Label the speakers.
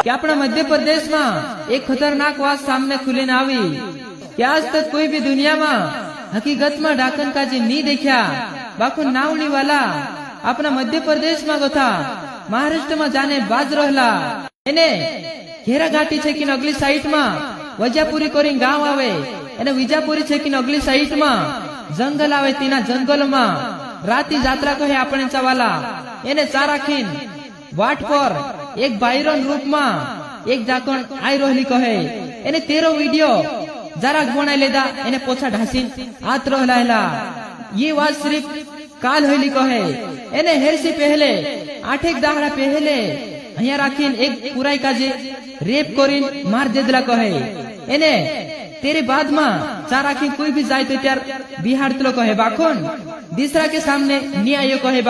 Speaker 1: कि अपना मध्य प्रदेश में एक खतरनाक बात सामने खुले न आई कि आज तक कोई भी दुनिया में हकीकत में डाकन का जी नहीं देखा बाको नावड़ी वाला अपना मध्य प्रदेश में गोथा महाराष्ट्र में जाने बाज रहला एने घेरा घाटी छे कि अगली साइड में वजापुरी कोरी गांव आवे एने विजापुरी छे कि अगली साइड में जंगल आवे तीना जंगल में राती यात्रा कहे अपने चवाला एने चाराखीन वाट पर एक बायरन रूप में एक जाकण आई रोहली कहे एने तेरो वीडियो जरा बनाई लेदा एने पोछा ढासीन आत रहला ये बात सिर्फ काल होली कहे एने हेरसी पहले 8 दाहड़ा पहले अहिया राखीन एक पुराई काजे रेप करीन मार देदला कहे एने तेरे बाद में चार आखी कोई भी जाए तो त्यार बिहार तलो कहे बाखोन दूसरा के सामने न्याय कहे